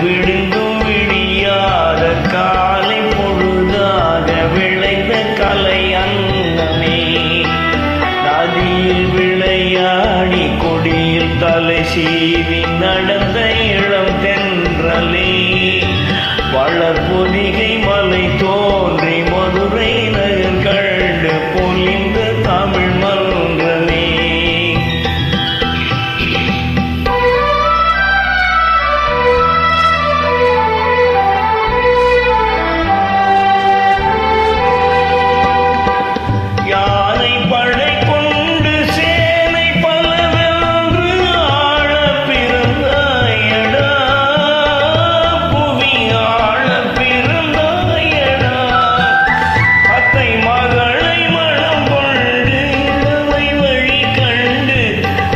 விழுந்தும் விடியாத காலை பொழுதாக விளைந்த கலை அன்னமே. நதியில் விளையாடி கொடியில் தலை சீவி நடந்த இளம் தென்றலே. வளர்பொதிகை மலை தோன்றி மதுரை நகர் கண்டு பொலிந்த தமிழ் மன்றமே. யானை படை கொண்டு சேனை பலவென்று ஆழ பிறந்தாயடா, புவி ஆழ பிறந்தாயடா. அத்தை மகளை மனம் கொண்டு இளமை வழி கண்டு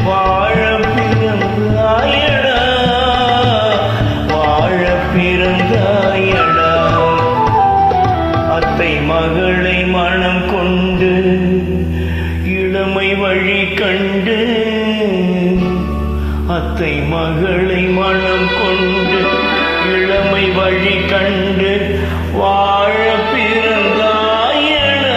வாழ பிறந்தாயடா, வாழ பிறந்தாயடா. அத்தை மகளை மனம் கொண்டு இளமை வழி கண்டு, அத்தை மகளை மனம் கொண்டு இளமை வழி கண்டு வாழ பிறந்தாயடா.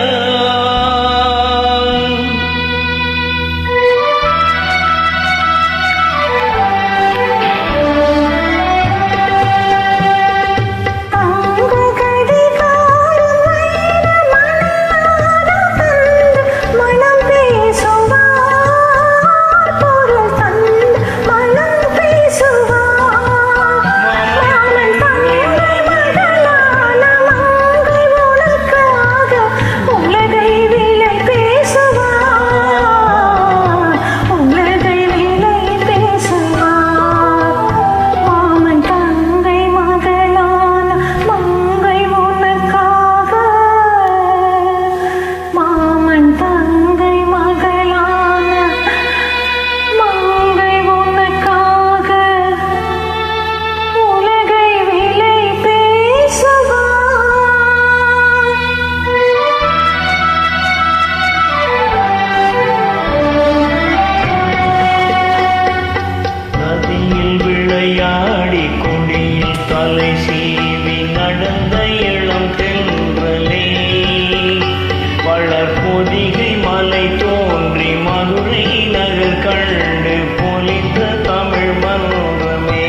விளையாடி கொடியில் தலை சீவி நடந்த இளம் தென்றலே. வளர்பொதிகை மலை தோன்றி மதுரை நகர் கண்டு பொலிந்த தமிழ் மன்றமே.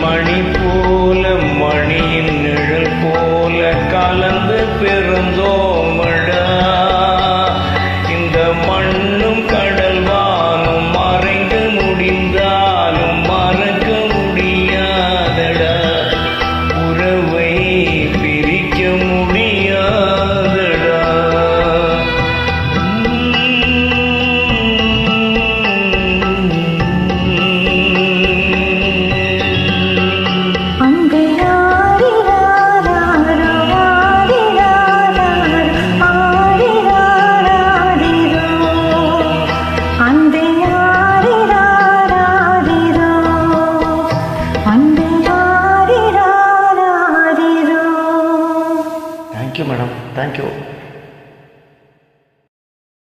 மணி போல மணியின் நிழல் போல கலந்து பிறந்தோமடா. இந்த மண்ணும் கடல் வானும் மறைந்து முடிந்தாலும் மறக்க முடியாதடா, உறவை பிரிக்க முடியாதடா. Thank you, madam. Thank you.